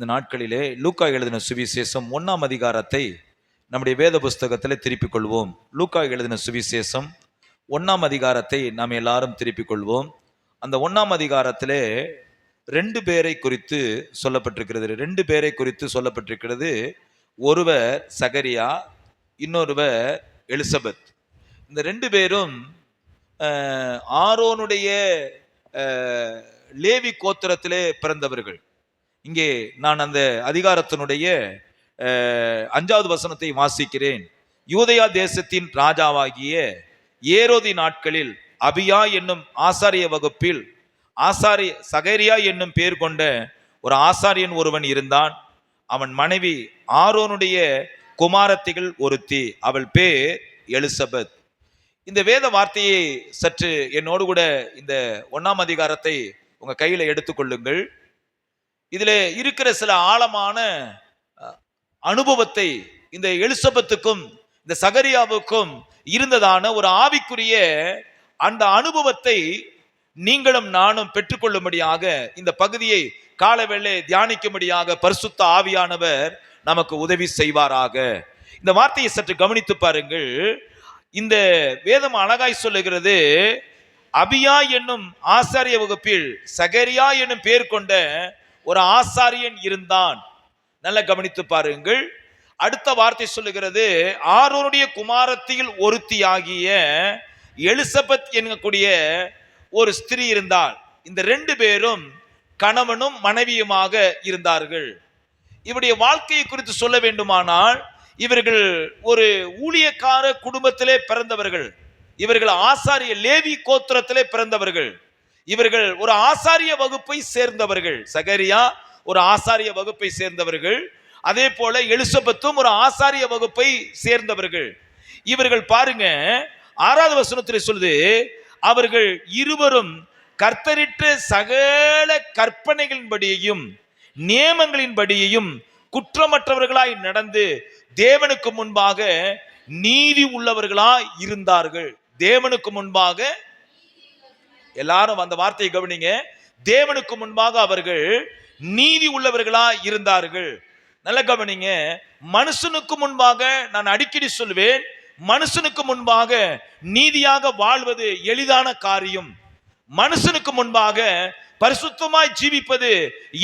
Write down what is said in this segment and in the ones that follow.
இந்த நாட்களிலே லூக்கா எழுதின சுவிசேஷம் 1ஆம் அதிகாரத்தை நம்முடைய வேத புஸ்தகத்தில் திருப்பிக் கொள்வோம். லூக்கா எழுதின சுவிசேஷம் 1ஆம் அதிகாரத்தை நாம் எல்லாரும் திருப்பிக் கொள்வோம். அந்த 1ஆம் அதிகாரத்திலே 2 பேரை குறித்து சொல்லப்பட்டிருக்கிறது. 2 பேரை குறித்து சொல்லப்பட்டிருக்கிறது. ஒருவர் சகரியா, இன்னொருவர் எலிசபெத். இந்த 2 பேரும் ஆரோனுடைய லேவி கோத்திரத்திலே பிறந்தவர்கள். இங்கே நான் அந்த அதிகாரத்தினுடைய 5வது வசனத்தை வாசிக்கிறேன். யூதயா தேசத்தின் ராஜாவாகிய ஏரோதி நாட்களில் அபியா என்னும் ஆசாரிய வகுப்பில் சகரியா என்னும் பேர் கொண்ட ஒரு ஆசாரியன் ஒருவன் இருந்தான். அவன் மனைவி ஆரோனுடைய குமாரத்திகள் ஒருத்தி, அவள் பேர் எலிசபெத். இந்த வேத வார்த்தையை சற்று என்னோடு கூட இந்த 1ஆம் அதிகாரத்தை உங்க கையில எடுத்துக்கொள்ளுங்கள். இதுல இருக்கிற சில ஆழமான அனுபவத்தை இந்த எலிசபெத்துக்கும் இந்த சகரியாவுக்கும் இருந்ததான ஒரு ஆவிக்குரிய அந்த அனுபவத்தை நீங்களும் நானும் பெற்றுக்கொள்ளும்படியாக இந்த பகுதியை காலவேளை தியானிக்கும்படியாக பரிசுத்த ஆவியானவர் நமக்கு உதவி செய்வாராக. இந்த வார்த்தையை சற்று கவனித்து பாருங்கள். இந்த வேதம் அழகாய் சொல்லுகிறது, அபியா என்னும் ஆசாரிய வகுப்பில் சகரியா என்னும் பேர் கொண்ட ஒரு ஆசாரியன் இருந்தான். நல்ல கவனித்து பாருங்கள். அடுத்த வார்த்தை சொல்லுகிறது, ஆரோனுடைய குமாரத்தியில் ஒருத்தியாகிய எலிசபெத் என்கக்கூடிய ஒரு ஸ்திரீ இருந்தாள். இந்த 2 பேரும் கணவனும் மனைவியுமாக இருந்தார்கள். இவருடைய வாழ்க்கையை குறித்து சொல்ல வேண்டுமானால், இவர்கள் ஒரு ஊழியக்கார குடும்பத்திலே பிறந்தவர்கள். இவர்கள் ஆசாரிய லேவி கோத்திரத்திலே பிறந்தவர்கள். இவர்கள் ஒரு ஆசாரிய வகுப்பை சேர்ந்தவர்கள். சகரியா ஒரு ஆசாரிய வகுப்பை சேர்ந்தவர்கள். அதே போல எலிசபெத்தும் ஒரு ஆசாரிய வகுப்பை சேர்ந்தவர்கள். இவர்கள் பாருங்க, 6வது வசனத்தில் சொல்லுது, அவர்கள் இருவரும் கர்த்தரிட்ட சகல கற்பனைகளின்படியையும் நியமங்களின்படியையும் குற்றமற்றவர்களாய் நடந்து தேவனுக்கு முன்பாக நீதி உள்ளவர்களாய் இருந்தார்கள். தேவனுக்கு முன்பாக, எல்லாரும் அந்த வார்த்தையை கவனிங்க, தேவனுக்கு முன்பாக அவர்கள் நீதி உள்ளவர்களாய் இருந்தார்கள். நல்ல கவனிங்க. மனுஷனுக்கு முன்பாக, நான் அடிக்கடி சொல்வேன், மனுஷனுக்கு முன்பாக நீதியாக வாழ்வது எளிதான காரியம். மனுஷனுக்கு முன்பாக பரிசுத்தமாய் ஜீவிப்பது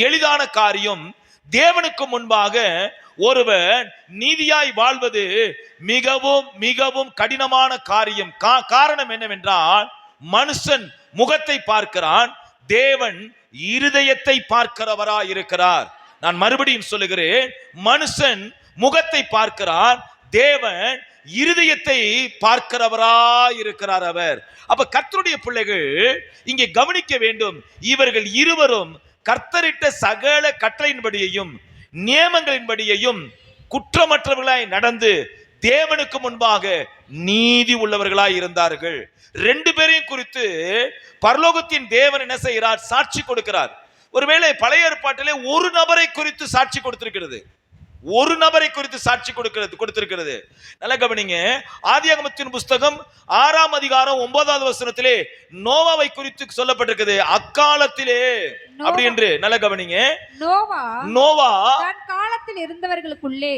எளிதான காரியம். தேவனுக்கு முன்பாக ஒருவன் நீதியாய் வாழ்வது மிகவும் மிகவும் கடினமான காரியம். காரணம் என்னவென்றால், மனுஷன் முகத்தை பார்க்கிறான், தேவன் இருதயத்தை பார்க்கிறவராய் இருக்கிறார். நான் மறுபடியும் சொல்லுகிறேன், மனுஷன் முகத்தை பார்க்கிறான், தேவன் இருதயத்தை பார்க்கிறவராய் இருக்கிறார் அவர். அப்ப கர்த்தருடைய பிள்ளைகள் இங்கே கவனிக்க வேண்டும். இவர்கள் இருவரும் கர்த்தரிட்ட சகல கட்டளையின்படியையும் நியமங்களின்படியையும் குற்றமற்றவர்களாய் நடந்து தேவனுக்கு முன்பாக நீதி உள்ளவர்களாய் இருந்தார்கள். 2 பேரையும் குறித்து பரலோகத்தின் தேவன் என்ன செய்கிறார்? சாட்சி கொடுக்கிறார். ஒருவேளை பழைய ஏற்பாட்டிலே ஒரு நபரை குறித்து சாட்சி கொடுத்திருக்கிறது. ஒரு நபரை குறித்து சாட்சி கொடுத்திருக்கிறது. நல்ல கவனிங்க. ஆதியாகமத்தின் புஸ்தகம் 6ஆம் அதிகாரம் 9வது வசனத்திலே நோவாவை குறித்து சொல்லப்பட்டிருக்கிறது. அக்காலத்திலே அப்படி என்று. நல்ல கவனிங்க. நோவா தன் காலத்தில் இருந்தவர்களுக்குள்ளே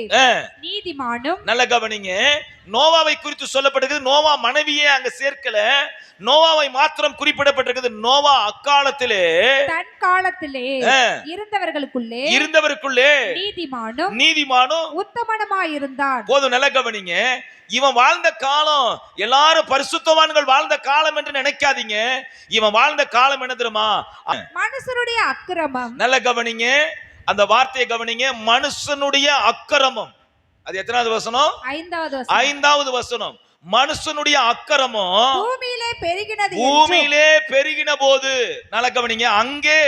நீதிமானும். நல்ல கவனிங்க. நோவாவை குறித்து சொல்லப்பட்டிருக்கிறது. நோவா மனைவியே அங்க சேர்க்கல, நோவாவை மாத்திரம் குறிப்பிடப்பட்டிருக்கிறது. நோவா அக்காலத்திலே, தன் காலத்திலே இருந்தவர்களுக்குள்ளே நீதிமானும் உத்தமனுமாய் இருந்தான். போதும், நல்ல கவனிங்க. இவன் வாழ்ந்த காலம் எல்லாரும் பரிசுத்தவான்கள் வாழ்ந்த காலம் என்று நினைக்காதீங்க. இவன் வாழ்ந்த காலம் என்ன தெரியுமா? மனுஷனுடைய அக்கிரமம். நல்ல கவனிங்க, அந்த வார்த்தையை கவனிங்க. மனுஷனுடைய அக்கிரமம். அது எத்தனாவது வசனம்? 5வது வசனம். மனுஷனுடைய அக்கிரமம் பூமியிலே பெருகின போது, நல்ல கவனிங்க, அங்கே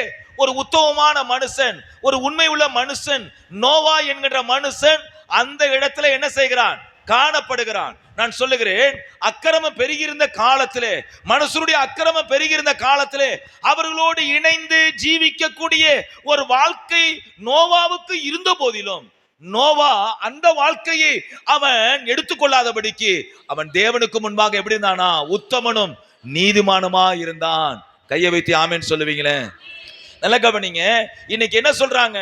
ஒரு உத்தமமான மனுஷன், ஒரு உண்மை உள்ள மனுஷன், நோவா என்கிற மனுஷன் அந்த இடத்துல என்ன செய்கிறான்? காணப்படுகிறான். நான் சொல்லுகிறேன், அக்கிரமம் பெருகியிருந்த காலத்திலே, மனுஷனுடைய அக்கிரமம் பெருகியிருந்த காலத்திலே அவர்களோடு இணைந்து ஜீவிக்கக்கூடிய ஒரு வாழ்க்கை நோவாவுக்கு இருந்த போதிலும், நோவா அந்த வாழ்க்கையை அவன் எடுத்துக்கொள்ளாதபடிக்கு அவன் தேவனுக்கு முன்பாக எப்படி இருந்தானா? உத்தமனும் நீதிமானுமா இருந்தான். கையை வைத்து ஆமென் சொல்லுவீங்களே. நல்ல கவனிங்க. இன்னைக்கு என்ன சொல்றாங்க?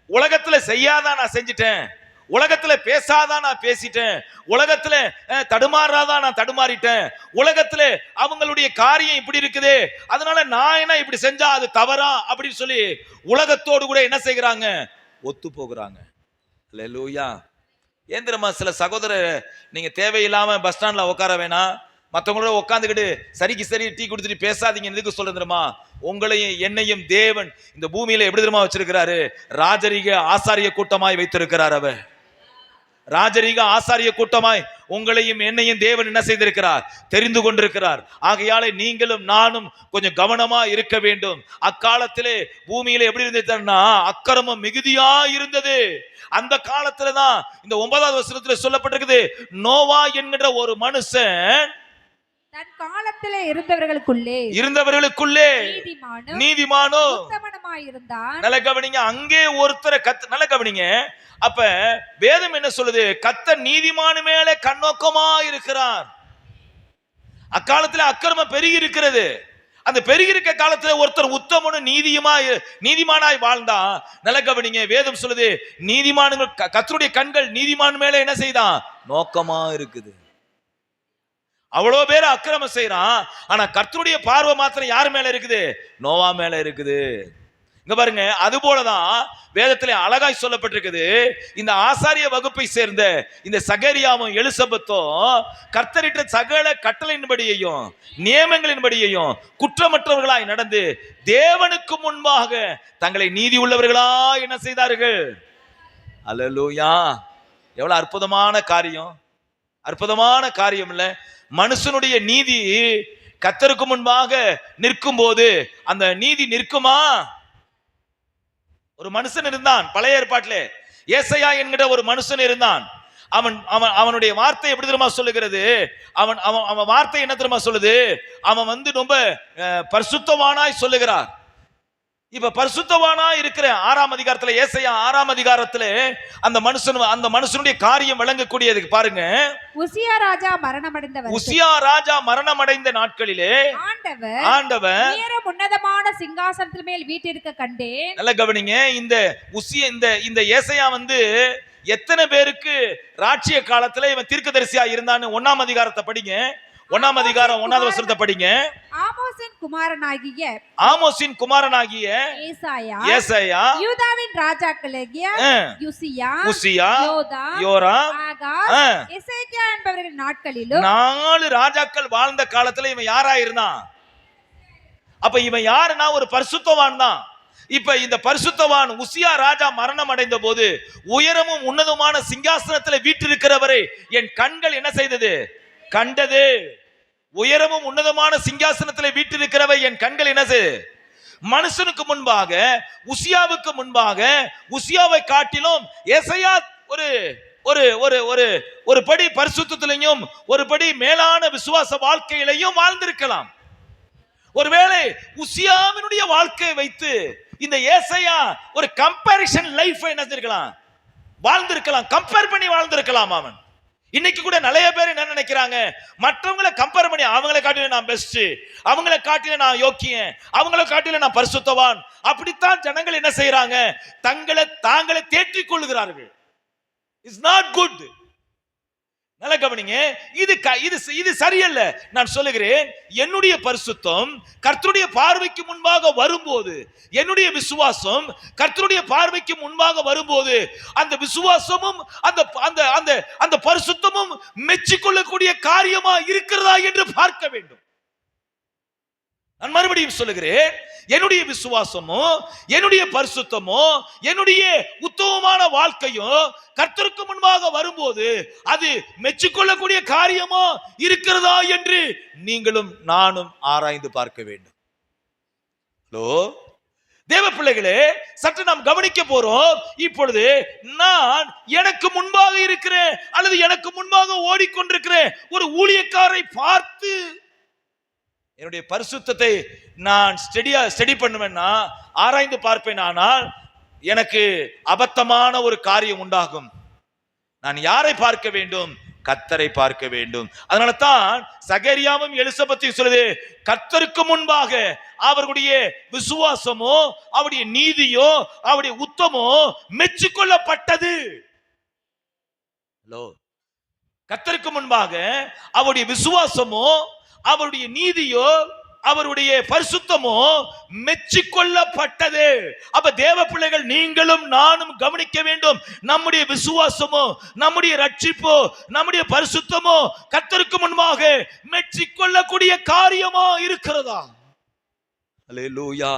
உலகத்துல செய்யாதான் நான் செஞ்சிட்டேன், உலகத்துல பேசாதான் நான் பேசிட்டேன், உலகத்துல தடுமாறாதான் நான் தடுமாறிட்டேன், உலகத்துல அவங்களுடைய காரியம் இப்படி இருக்குது, அதனால நான் என்ன இப்படி செஞ்சா அது தவறா அப்படின்னு சொல்லி உலகத்தோடு கூட என்ன செய்கிறாங்க, ஒத்து போகிறாங்க. அல்லேலூயா. ஏன் தெரியுமா, சில சகோதரர் நீங்க தேவையில்லாம பஸ் ஸ்டாண்ட்ல உட்கார வேணாம், மற்றவங்களோட உட்காந்துக்கிட்டு சரிக்கு சரி டீ குடிச்சிட்டு பேசாதீங்க. எதுக்கு சொல்ல தெரியுமா, உங்களையும் என்னையும் தேவன் இந்த பூமியில எப்படி தெரியுமா வச்சிருக்கிறாரு, ராஜரீக ஆசாரிய கூட்டமாய் வைத்திருக்கிறார். அவர் ராஜரீக ஆசாரிய கூட்டமாய் உங்களையும் என்னையும் தேவன் என்ன செய்திருக்கிறார், தெரிந்து கொண்டிருக்கிறார். ஆகையாலே நீங்களும் நானும் கொஞ்சம் கவனமா இருக்க வேண்டும். அக்காலத்திலே பூமியில எப்படி இருந்ததுன்னா அக்கிரமம் மிகுதியா இருந்தது. அந்த காலத்துலதான் இந்த 9வது வசனத்துல சொல்லப்பட்டிருக்குது, நோவா என்கிற ஒரு மனுஷன் தன் காலத்திலே இருந்தவர்களுக்குள்ளே நீதிமானோ உத்தமனுமாயிருந்தான். நல்ல கவனிங்க, அங்கே ஒருத்தரை நல்ல கவனிங்க. அப்ப வேதம் என்ன சொல்லுது, கர்த்தர் நீதிமான் மேலே கண்ணோக்கமா இருக்கிறார். அக்காலத்துல அக்கிரமம் பெருகி இருக்கிறது. அந்த பெருகி இருக்க காலத்துல ஒருத்தர் உத்தமனும் நீதிமானாய் வாழ்ந்தா. நல்ல கவனிங்க, வேதம் சொல்லுது நீதிமான்கள், கர்த்தருடைய கண்கள் நீதிமான் மேல என்ன செய்தான், நோக்கமா இருக்குது. அவ்வளோ பேர் அக்கிரமம் செய்யறான், ஆனா கர்த்தருடைய பார்வை மாத்திரம் யார் மேல இருக்குது, நோவா மேல இருக்குது. இங்க பாருங்க, அது போலதான் வேதத்திலே அழகாய் சொல்லப்பட்டிருக்குது. இந்த ஆசாரிய வகுப்பை சேர்ந்த இந்த சகரியாவும் எலிசபெத்தும் கர்த்தரிட்ட சகல கட்டளையின்படியையும் நியமங்களின்படியையும் குற்றமற்றவர்களாய் நடந்து தேவனுக்கு முன்பாக தங்களை நீதி உள்ளவர்களா என்ன செய்தார்கள். அல்லேலூயா. எவ்வளவு அற்புதமான காரியம், அற்புதமான காரியம் இல்ல. மனுஷனுடைய நீதி கர்த்தருக்கு முன்பாக நிற்கும் போது அந்த நீதி நிற்குமா? ஒரு மனுஷன் இருந்தான் பழைய ஏற்பாட்டிலே, ஏசாயா என்கிற ஒரு மனுஷன் இருந்தான். அவனுடைய வார்த்தை எப்படி தெரியுமா சொல்லுகிறது, அவன் வார்த்தை என்ன தெரியுமா சொல்லுது, அவன் ரொம்ப பரிசுத்தவானாய் சொல்லுகிறார். இப்ப பரிசுத்தவானா இருக்கிற 6ஆம் அதிகாரத்துல, ஏசாயா 6ஆம் அதிகாரத்துல அந்த மனுஷனுடைய காரியம் விளங்கக்கூடியதுக்கு பாருங்க. உசியா ராஜா மரணமடைந்த நாட்களிலே ஆண்டவர் உன்னதமான சிங்காசனத்தின் மேல் வீற்றிருக்க கண்டேன். நல்ல கவனிங்க, இந்த ஏசாயா எத்தனை பேருக்கு ராட்சிய காலத்துல இவன் தீர்க்கதரிசியா இருந்தான்னு 1ஆம் அதிகாரத்தை படிங்க. 1ஆம் அதிகாரம் 1வது வசனத்தை படிங்க. ஆமோசின் குமாரனாகிய ஏசாயா யூதாவின் ராஜாக்களாகிய உசியா, யோராம், எசேக்கியா என்பவர்கள் நாட்களிலும் 4 ராஜாக்கள் வாழ்ந்த காலத்துல இவன் யாரா இருந்தான்? அப்ப இவன் யாருன்னா ஒரு பரிசுத்தவான் தான். இப்ப இந்த பரிசுத்தவான் உசியா ராஜா மரணம் அடைந்த போது உயரமும் உன்னதமான சிங்காசனத்துல வீற்றிருக்கிறவரை என் கண்கள் என்ன செய்தது, கண்டது. உயரமும் உன்னதமான சிங்காசனத்தில் வீற்றிருக்கிறவை என் கண்கள் என்னது. மனுஷனுக்கு முன்பாக, உசியாவுக்கு முன்பாக, உசியாவை காட்டிலும் ஏசாயா ஒரு படி பரிசுத்தத்திலையும் ஒரு படி மேலான விசுவாச வாழ்க்கையிலையும் வாழ்ந்திருக்கலாம். ஒருவேளை உசியாவினுடைய வாழ்க்கையை வைத்து இந்த ஏசாயா ஒரு கம்பேரிசன் லைஃப் என்ன செஞ்சிருக்கலாம், வாழ்ந்திருக்கலாம், கம்பேர் பண்ணி வாழ்ந்திருக்கலாம். அவன் இன்னைக்கு கூட நிறைய பேர் என்ன நினைக்கிறாங்க, மற்றவங்களை கம்பேர் பண்ணி அவங்களை காட்டில நான் பெஸ்ட், அவங்களை காட்டில நான் யோக்கியன், அவங்களை காட்டில நான் பரிசுத்தவான், அப்படித்தான் ஜனங்கள் என்ன செய்யறாங்க, தாங்களை தேற்றிக் கொள்ளுகிறார்கள். It's not good. நல்ல கவனிங்க, இது சரியல்ல. நான் சொல்லுகிறேன், என்னுடைய பரிசுத்தம் கர்த்தருடைய பார்வைக்கு முன்பாக வரும்போது, என்னுடைய விசுவாசம் கர்த்தருடைய பார்வைக்கு முன்பாக வரும்போது அந்த விசுவாசமும் அந்த பரிசுத்தமும் மெச்சிக்கொள்ளக்கூடிய காரியமா இருக்கிறதா என்று பார்க்க வேண்டும். நான் மறுபடியும் சொல்லுகிறேன், என்னுடைய விசுவாசமோ என்னுடைய பரிசுத்தமோ என்னுடைய உத்தமமான வாழ்க்கையோ கர்த்தருக்கு முன்பாக வரும்போது அது மெச்சிக்கொள்ளக்கூடிய காரியமா இருக்கிறதா என்று நீங்களும் நானும் ஆராய்ந்து பார்க்க வேண்டும். ஹலோ தேவ பிள்ளைகளே, சற்று நாம் கவனிக்க போறோம். இப்பொழுது நான் எனக்கு முன்பாக இருக்கிறேன் அல்லது எனக்கு முன்பாக ஓடிக்கொண்டிருக்கிறேன் ஒரு ஊழியக்காரை பார்த்து என்னுடைய பரிசுத்தத்தை நான் ஸ்டடி பண்ணுவேன்னா, ஆராய்ந்து பார்ப்பேன். ஆனால் எனக்கு அபத்தமான ஒரு காரியம் உண்டாகும். நான் யாரை பார்க்க வேண்டும்? கர்த்தரை பார்க்க வேண்டும். அதனால தான் சகரியாவும் எலிசபெத்தையும் சொல்லுது, கர்த்தருக்கு முன்பாக அவர்களுடைய விசுவாசமோ அவருடைய நீதியோ அவருடைய உத்தமோ மெச்சிக்கொள்ளப்பட்டது. ஹலோ, கர்த்தருக்கு முன்பாக அவருடைய விசுவாசமோ அவருடைய நீதியோ அவருடைய பரிசுத்தமோ மெச்சிக்கொள்ளப்பட்டது. அப்ப தேவ பிள்ளைகள் நீங்களும் நானும் கவனிக்க வேண்டும். நம்முடைய விசுவாசமோ நம்முடைய ரட்சிப்போ நம்முடைய பரிசுத்தமோ கர்த்தருக்கு முன்பாக மெச்சிக்கொள்ளக்கூடிய காரியமா இருக்கிறதா? அல்லேலூயா.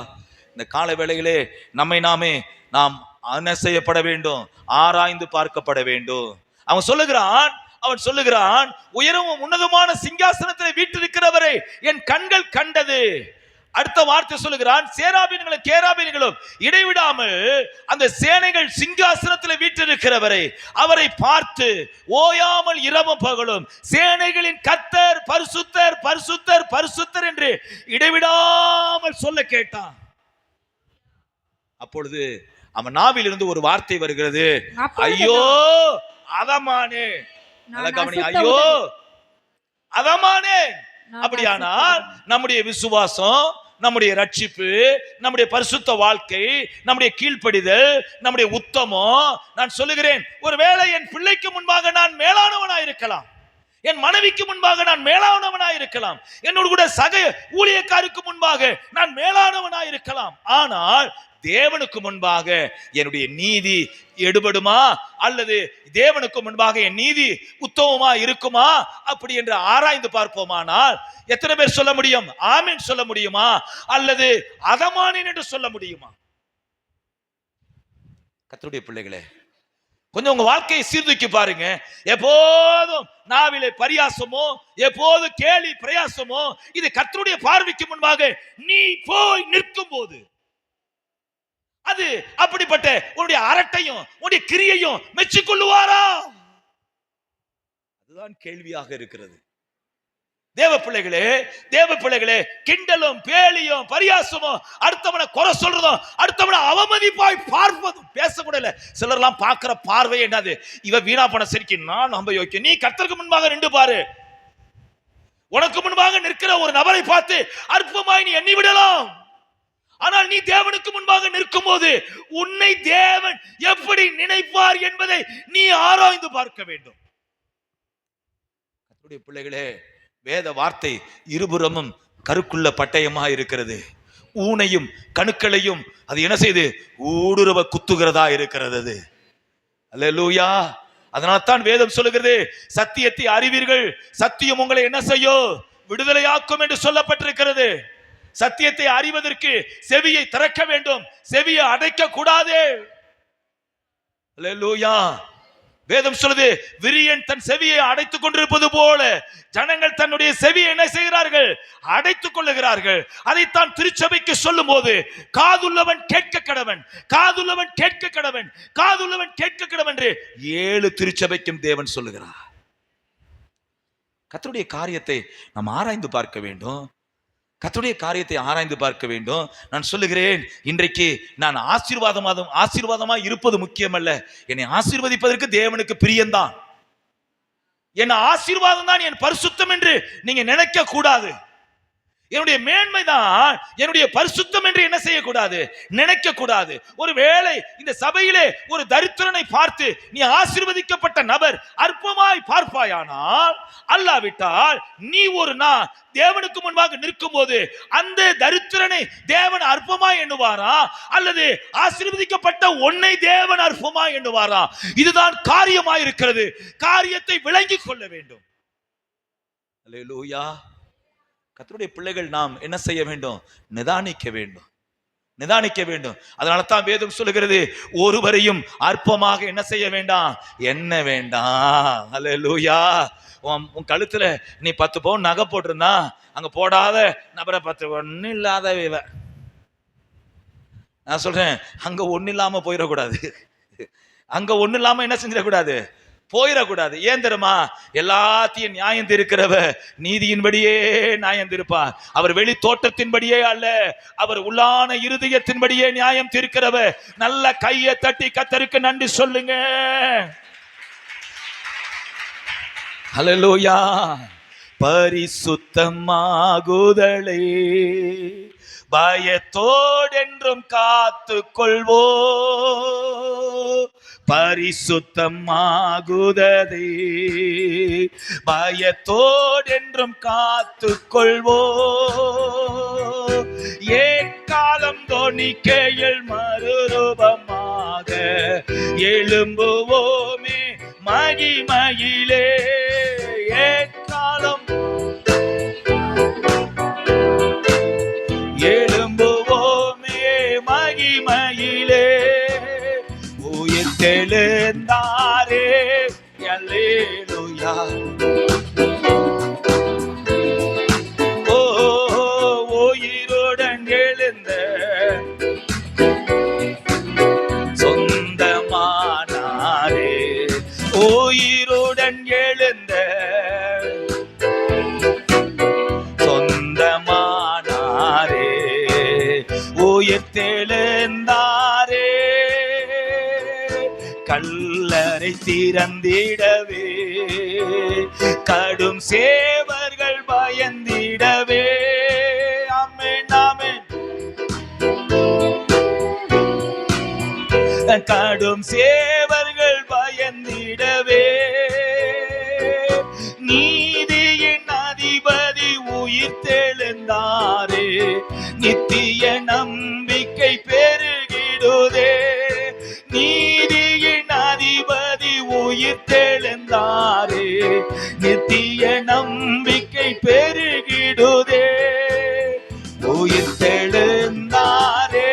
இந்த கால வேளையிலே நம்மை நாமே நாம் என்ன செய்யப்பட வேண்டும்? ஆராய்ந்து பார்க்கப்பட வேண்டும். அவன் சொல்லுகிறான், உயரமும் உன்னதமான சிங்காசனத்தில் வீற்றிருக்கிறவரை என் கண்கள் கண்டது. அடுத்த வார்த்தை சொல்லுகிறான், சேராபீன்களும் கேராபீன்களும் இடைவிடாமல் அந்த சேனைகள் சிங்காசனத்தில் வீற்றிருக்கிறவரை அவரை பார்த்து ஓயாமல் இரவும் பகலும் சேனைகளின் கர்த்தர் பரிசுத்தர் பரிசுத்தர் பரிசுத்தர் என்று இடைவிடாமல் சொல்ல கேட்டான். அப்பொழுது அவன் நாவில் இருந்து ஒரு வார்த்தை வருகிறது, ஐயோ அதமானே. ஐயோ அதமானே. அப்படியானால் நம்முடைய விசுவாசம், நம்முடைய ரட்சிப்பு, நம்முடைய பரிசுத்த வாழ்க்கை, நம்முடைய கீழ்ப்படிதல், நம்முடைய உத்தமம், நான் சொல்லுகிறேன், ஒருவேளை என் பிள்ளைக்கு முன்பாக நான் மேலானவனாய் இருக்கலாம், என் மனைவிக்கு முன்பாக நான் மேலானவனாய் இருக்கலாம், என்னோடு கூட சக ஊழியக்காருக்கு முன்பாக நான் மேலானவனாய் இருக்கலாம். ஆனால் தேவனுக்கு முன்பாக என்னுடைய நீதி எடுபடுமா அல்லது தேவனுக்கு முன்பாக என் நீதி உத்தமமா இருக்குமா அப்படி என்று ஆராய்ந்து பார்ப்போமானால் எத்தனை பேர் சொல்ல முடியும்? ஆமென் சொல்ல முடியுமா அல்லது அதமானேன் என்று சொல்ல முடியுமா? கர்த்தருடைய பிள்ளைகளே, கொஞ்சம் உங்க வாழ்க்கையை சீர்தூக்கி பாருங்க. எப்போதும் நாவிலே பரியாசமோ எப்போதும் கேலி பிரயாசமோ இது கர்த்தருடைய பார்வைக்கு முன்பாக நீ போய் நிற்கும் போது அது அப்படிப்பட்ட உன்னுடைய அரட்டையும் உன்னுடைய கிரியையும் மெச்சிக்கொள்ளுவாரா? அதுதான் கேள்வியாக இருக்கிறது. தேவ பிள்ளைகளே, கிண்டலும் பேலியும் பரியாசமும் அடுத்தவனை குறை சொல்றதும் அடுத்தவனை அவமதிப்பாய் பார்ப்பதும் பேசக்கூடல. சிலர்லாம் பார்க்கிற பார்வை என்னது? இவ வீணா பண்ண சரிக்கு நான் நம்ப யோக்கியம். நீ கர்த்தருக்கு முன்பாக நின்று பாரு. உனக்கு முன்பாக நிற்கிற ஒரு நபரை பார்த்து அற்பமாய் நீ எண்ணி விடலாம். ஆனால் நீ தேவனுக்கு முன்பாக நிற்கும் போது உன்னை தேவன் எப்படி நினைப்பார் என்பதை நீ ஆராய்ந்து பார்க்க வேண்டும். கர்த்தருடைய பிள்ளைகளே, வேத வார்த்தை இருபுறமும் கருக்குள்ள பட்டயமா இருக்கிறது. ஊனையும் கணுக்களையும் அது என்ன செய்து ஊடுருவ குத்துகிறதா இருக்கிறது. அல்லேலூயா. அதனால்தான் வேதம் சொல்லுகிறது, சத்தியத்தை அறிவீர்கள், சத்தியம் உங்களை என்ன செய்யும்? விடுதலையாக்கும் என்று சொல்லப்பட்டிருக்கிறது. சத்தியத்தை அறிவதற்கு செவியை திறக்க வேண்டும், செவியை அடைக்க கூடாது. அல்லேலூயா. வேதம் சொல்லுது, விரியன் தன் செவியை அடைத்துக் கொண்டிருப்பது போல ஜனங்கள் தன்னுடைய செவியை என்ன செய்கிறார்கள்? அடைத்துக் கொள்ளுகிறார்கள். அதைத்தான் திருச்சபைக்கு சொல்லும் போது காதுள்ளவன் கேட்க கடவன், காதுள்ளவன் கேட்க கடவன், காதுள்ளவன் கேட்க கடவன் என்று 7 திருச்சபைக்கும் தேவன் சொல்லுகிறார். கர்த்தருடைய காரியத்தை நாம் ஆராய்ந்து பார்க்க வேண்டும். கர்த்தருடைய காரியத்தை ஆராய்ந்து பார்க்க வேண்டும். நான் சொல்லுகிறேன், இன்றைக்கு நான் ஆசீர்வாதமா இருப்பது முக்கியமல்ல. என்னை ஆசீர்வதிப்பதற்கு தேவனுக்கு பிரியம்தான். என் ஆசீர்வாதம் தான் என் பரிசுத்தம் என்று நீங்க நினைக்க கூடாது. என்னுடைய மேன்மை தான் என்னுடைய பரிசுத்தம் என்று என்ன செய்யக்கூடாது? நினைக்க கூடாது. ஒருவேளை இந்த சபையிலே ஒரு தரித்திரனை பார்த்து நீ ஆசீர்வதிக்கப்பட்ட நபர் அற்பமாய் பார்ப்பாயானால், அல்லாவிட்டால் நீ ஒரு நாள் தேவனுக்கு முன்பாக நிற்கும் போது அந்த தரித்திரனை தேவன் அற்பமாய் எண்ணுவாரா அல்லது ஆசீர்வதிக்கப்பட்ட உன்னை தேவன் அற்பமாய் எண்ணுவாரா? இதுதான் காரியமாய் இருக்கிறது. காரியத்தை விளங்கிக் கொள்ள வேண்டும். அல்லேலூயா. கர்த்தருடைய பிள்ளைகள் நாம் என்ன செய்ய வேண்டும்? நிதானிக்க வேண்டும், நிதானிக்க வேண்டும். அதனால தான் வேதம் சொல்லுகிறது, ஒருவரையும் அற்பமாக என்ன செய்ய வேண்டாம், என்ன வேண்டாம். அல்லேலூயா. உன் கழுத்துல நீ 10 பவுன் நகை போட்டிருந்தா அங்க போடாத நபரை 10 ஒன்னும் இல்லாத நான் சொல்றேன், அங்க ஒண்ணு இல்லாம போயிடக்கூடாது. அங்க ஒண்ணு இல்லாம என்ன செஞ்சிடக்கூடாது? போயிடக்கூடாது. ஏன் தெரியுமா? எல்லாத்தையும் நியாயம் தீர்க்கிறவ நீதியின்படியே நியாயம் தீர்ப்பார். அவர் வெளி தோற்றத்தின்படியே அல்ல, அவர் உள்ளான இருதயத்தின்படியே நியாயம் தீர்க்கிறவ. நல்ல கையை தட்டி கர்த்தருக்கு நன்றி சொல்லுங்க. ஹல்லேலூயா. பரிசுத்தமாகுதலை பயத்தோடென்றும் காத்து கொள்வோ. பரிசுத்தமாகுதலை பயத்தோடென்றும் காத்து கொள்வோ. ஏக்காலம் தொனிக்கையில் மறுரூபமாக எழும்புவோமே மகிமையிலே. ஏக்காலம் எழும்புவோமே மகிமையிலே. உயிர்த்தெழுந்தாரே அல்லேலூயா. ஓ உயிருடன் எழுந்த சொந்தமானாரே. உயிருடன் எழுந்த சொந்தமானாரே. உயிர்த்தெழுந்தாரே. கல்லறை திறந்திடவே கடும் சேவர்கள் பயந்திடவே. ஆமென் ஆமென். கடும் சேவர்கள் பயந்திடவே. நீதியின் அதிபதி உயிர்த்தெழுந்தாரே. நித்திய நம்பிக்கை பெருகிடுதே. நீதியின் அதிபதி உயிர்த்தெழுந்தாரே. நித்திய நம்பிக்கை பெருகிடுதே. உயிர்த்தெழுந்தாரே.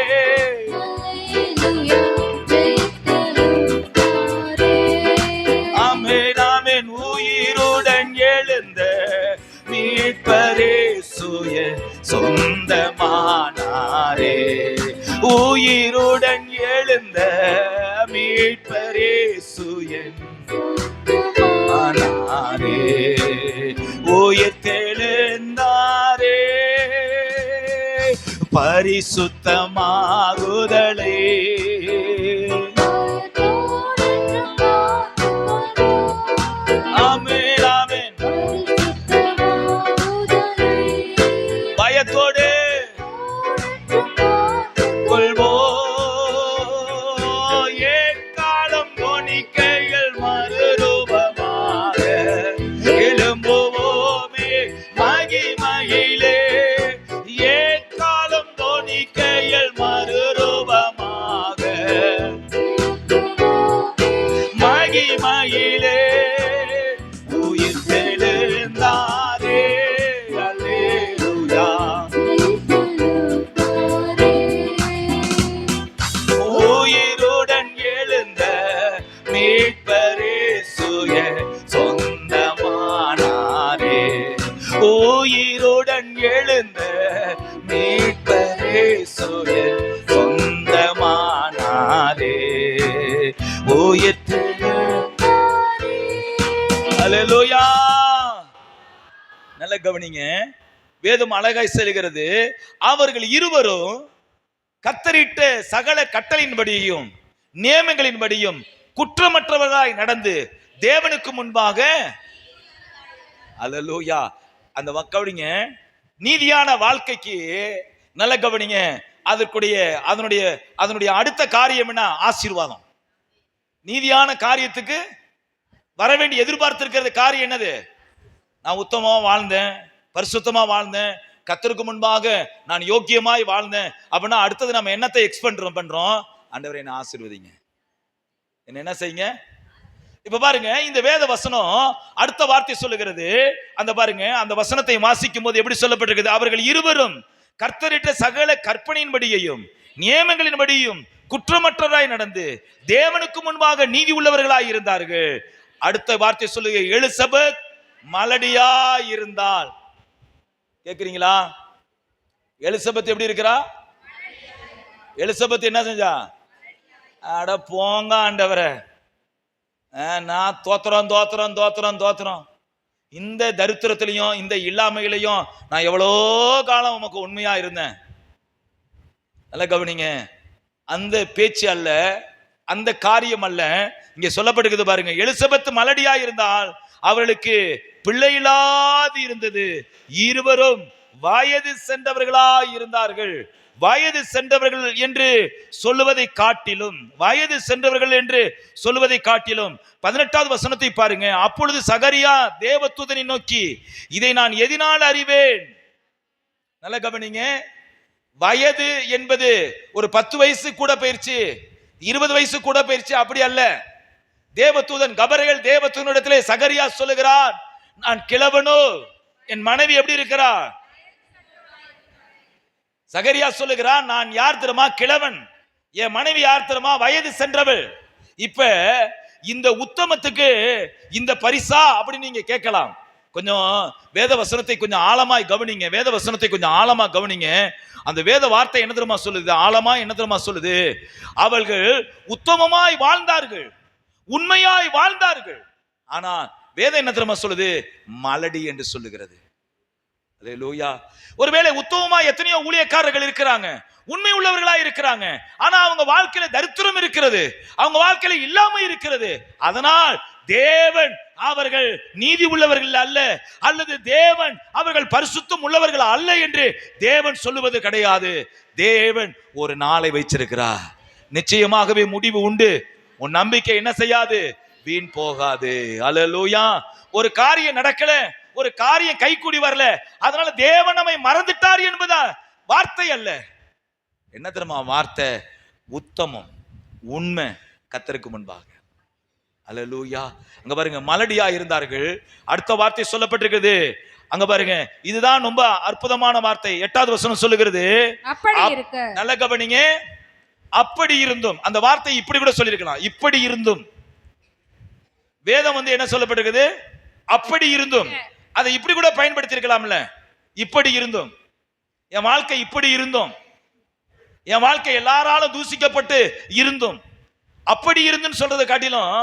ஆமென் ஆமென். உயிருடன் எழுந்த மீட்பரே சுய சொந்தமானாரே. உயிருடன் எழுந்த மீட்பரே சுயன் ஆனாரே. உயிர்த்தெழுந்தாரே. பரிசுத்தமாகுதலே ஆமென் ஆமென். பயத்தோடு கொள்வோ. ஏக்காலம் தொனிக்கைகள் மறுரூபமாக எழும்புவோமே மகிமையிலே. ஏக்காலம் தொனிக்கைகள் மறுரூபமாக மகிமையிலே. உயிர்த்தெழுந்தாரே அல்லேலூயா. உயிருடன் எழுந்த மீட்பரே சுய சொந்தமானாரே. உயிருடன் எழுந்த மீட்பரே சுய சொந்தமானாரே. ஹல்லேலூயா. நல்ல கவனிங்க. வேதம் அழகாய் செல்கிறது. அவர்கள் இருவரும் கர்த்தரிட்ட சகல கட்டளையின்படியும் நியமங்களின்படியும் குற்றமற்றவர்களாய் நடந்து தேவனுக்கு முன்பாக. ஹல்லேலூயா. அந்த கவனிங்க. நீதியான வாழ்க்கைக்கு நல்ல கவனிங்க. அதனுடைய அடுத்த காரியம் என்ன? ஆசீர்வாதம். நீதியான காரியத்துக்கு வர வேண்டிய எதிர்பார்த்திருக்கிறது காரியம் என்னது? நான் உத்தமமா வாழ்ந்தேன், பரிசுத்தமா வாழ்ந்தேன், கர்த்தருக்கு முன்பாக நான் யோக்கியமாய் வாழ்ந்தேன் அப்படின்னா அடுத்தது நம்ம என்னத்தை பண்றோம்? ஆண்டவரே என்ன ஆசீர்வதிங்க, என்ன செய்யுங்க. இப்ப பாருங்க, இந்த வேத வசனம் அடுத்த வார்த்தை சொல்லுகிறது. அந்த பாருங்க, அந்த வசனத்தை வாசிக்கும் போது எப்படி சொல்லப்பட்டிருக்கிறது? அவர்கள் இருவரும் கர்த்தரிட்ட சகல கற்பனையின்படியையும் நியமங்களின்படியும் குற்றமற்றவராய் நடந்து தேவனுக்கு முன்பாக நீதி உள்ளவர்களாய் இருந்தார்கள். அடுத்த வார்த்தை சொல்லுங்க, எலிசபெத் மலடியா இருந்தால். கேக்குறீங்களா? எலிசபெத் எப்படி இருக்கிறா? எலிசபெத் என்ன செஞ்சா? அட போங்க ஆண்டவரே, நான் தோத்திரம் தோத்திரம் தோத்திரம் தோத்திரம். இந்த தரித்திரத்திலையும் இந்த இல்லாமையிலையும் நான் எவ்வளோ காலம் உமக்கு உண்மையா இருந்தேன். நல்ல கவனிங்க. அந்த பேச்சு அல்ல, அந்த காரியம் அல்ல இங்க சொல்லப்பட்டிருக்குது பாருங்க. எலிசபெத் மலடியா இருந்தால் அவர்களுக்கு பிள்ளை இல்லாது இருந்தது. இருவரும் வயது சென்றவர்களாய் இருந்தார்கள். வயது சென்றவர்கள் என்று சொல்லுவதை காட்டிலும் 18வது வசனத்தை பாருங்க. அப்பொழுது சகரியா தேவதூதனை நோக்கி, இதை நான் எதினால் அறிவேன்? நல்ல கவனிங்க. வயது என்பது ஒரு 10 வயசு கூட போயிருச்சு, 20 வயசு கூட போயிருச்சு, அப்படி அல்ல. தேவதூதன் கபரியேல் தேவதூதனிடத்திலே சகரியா சொல்லுகிறார், நான் கிழவனோ, என் மனைவி எப்படி இருக்கிறார்? சகரியா சொல்லுகிறான், நான் யார் தெரியுமா? கிழவன். என் மனைவி யார் தெரியுமா? வயது சென்றவள். இப்ப இந்த உத்தமத்துக்கு இந்த பரிசா அப்படி நீங்க கேட்கலாம். கொஞ்சம் வேத வசனத்தை கொஞ்சம் ஆழமாய் கவனிங்க. வேத வசனத்தை கொஞ்சம் ஆழமா கவனிங்க. அந்த வேத வார்த்தை என்ன தெரியுமா சொல்லுது? ஆழமா என்ன தெரியுமா சொல்லுது? அவர்கள் உத்தமமாய் வாழ்ந்தார்கள், உண்மையாய் வாழ்ந்தார்கள். ஆனா வேதம் என்ன தெரியுமா சொல்லுது? மலடி என்று சொல்லுகிறது. அல்லேலூயா. ஒருவேளை உத்தமமா எத்தனையோ ஊழியக்காரர்கள் இருக்கிறாங்க, உண்மை உள்ளவர்களா இருக்கிறாங்க, ஆனா அவங்க வாழ்க்கையில தரித்திரம் இருக்கிறது, அவங்க வாழ்க்கையில இல்லாம இருக்கிறது. அதனால் தேவன் அவர்கள் நீதி உள்ளவர்கள் அல்ல, அல்லது தேவன் அவர்கள் பரிசுத்தம் உள்ளவர்கள் அல்ல என்று தேவன் சொல்லுவது கிடையாது. தேவன் ஒரு நாளை வைச்சிருக்கிறார். நிச்சயமாகவே முடிவு உண்டு. உன் நம்பிக்கை என்ன செய்யாது? வீண் போகாது. அல்லேலூயா. ஒரு காரியம் நடக்கல, ஒரு காரியம் கைகூடி வரல, அதனால தேவன் நம்மை மறந்துட்டார் என்பதா வார்த்தை அல்ல. என்ன தெரியுமா வார்த்தை? உத்தமம், உண்மை, கர்த்தருக்கு முன்பாக. அல்லேலூயா. அங்க பாருங்க, மலடியா இருந்தார்கள். அடுத்த வார்த்தை சொல்லப்பட்டிருக்கிறது. அங்க பாருங்க, இதுதான் ரொம்ப அற்புதமான வார்த்தை. 8வது வசனம் சொல்லுகிறது, அப்படி இருக்க. நல்ல கவனிங்க. அப்படி இருந்தும், அந்த வார்த்தை இப்படி கூட சொல்லியிருக்கலாம், இப்படி இருந்தும். வேதம் என்ன சொல்லப்பட்டிருக்குது? அப்படி இருந்தும். அதை இப்படி கூட பயன்படுத்தி இருக்கலாம்ல. இப்படி இருந்தும், என் வாழ்க்கை இப்படி இருந்தும், என் வாழ்க்கை எல்லாராலும் தூசிக்கப்பட்டு இருந்தும், அப்படி இருந்துன்னு சொல்றதை காட்டிலும்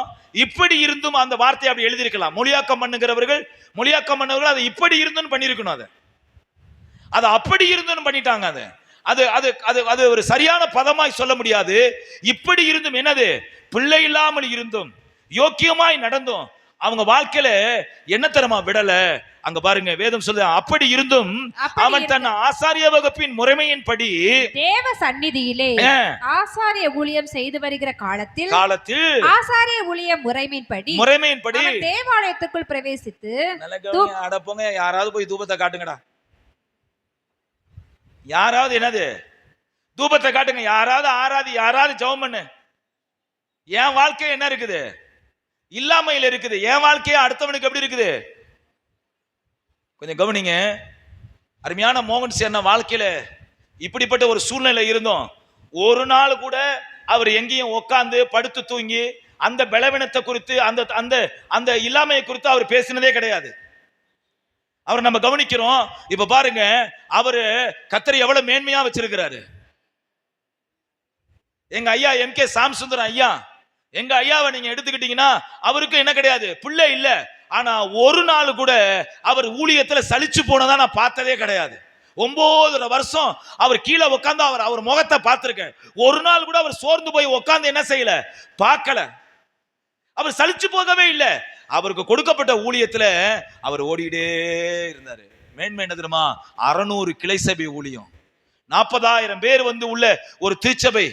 இப்படி இருந்தும் அந்த வார்த்தையை அப்படி எழுதியிருக்கலாம். மொழியாக்கம் பண்ணுகிறவர்கள் அதை இப்படி இருந்துன்னு பண்ணியிருக்கணும். அதை அப்படி இருந்துன்னு பண்ணிட்டாங்க. அது அது அது அது ஒரு சரியான பதமாய் சொல்ல முடியாது. இப்படி இருந்தும் என்னது? பிள்ளை இல்லாமல் இருந்தும், யோக்கியமாய் நடந்தும், அவங்க வாழ்க்கையில என்ன தரமா விடல. அங்க பாருங்க, வேதம் சொல்லுது, அப்படி இருந்தும் அவன் தன் ஆசாரிய வகுப்பின் முறைமையின்படி தேவ சந்நிதியிலே ஆசாரிய ஊழியம் செய்து வருகிற காலத்தில் ஆசாரிய ஊழிய முறைமையின்படி தேவாலயத்துக்குள் பிரவேசித்து, அடப்போங்க, யாராவது போய் தூபத்தை காட்டுங்கடா, யாராவது என்னது தூபத்தை காட்டுங்க, யாராவது ஆராதி, யாராவது ஜெபம் பண்ணு. என் வாழ்க்கை என்ன இருக்குது? இல்லாமையில் இருக்குது. என் வாழ்க்கைய அடுத்தவனுக்கு எப்படி இருக்குது? கொஞ்சம் கவனிங்க. அருமையான மோகன் சேன வாழ்க்கையில இப்படிப்பட்ட ஒரு சூழ்நிலை இருந்தோம். ஒரு நாள் கூட அவர் எங்கேயும் உட்கார்ந்து படுத்து தூங்கி அந்த பலவீனத்தை குறித்து, அந்த அந்த அந்த இல்லாமையை குறித்து அவர் பேசினதே கிடையாது. அவர் நம்ம கவனிக்கிறோம். இப்ப பாருங்க, அவரு கர்த்தரை எவ்வளவு மேன்மையா வச்சிருக்கிறாரு. எங்க ஐயா MK சாம்சுந்தரம் ஐயா, எங்க ஐயாவை நீங்க எடுத்துக்கிட்டீங்கன்னா அவருக்கு என்ன கிடையாது? பிள்ளை இல்ல. ஆனா ஒரு நாள் கூட அவர் ஊழியத்துல சலிச்சு போனதா நான் பார்த்ததே கிடையாது. 9 வருஷம் அவர் கீழே உட்கார்ந்து அவர் முகத்தை பார்த்திருக்கேன். ஒரு நாள் கூட அவர் சோர்ந்து போய் உட்கார்ந்து என்ன செய்யல, பார்க்கல. அவர் சலிச்சு போகவே இல்லை. அவருக்கு கொடுக்கப்பட்ட ஊழியத்துல அவர் ஓடிட்டே இருந்தாரு. மேன்மை என்ன தெரியுமா? 600 கிளை சபை ஊழியம், 40,000 பேர் உள்ள ஒரு திருச்சபை.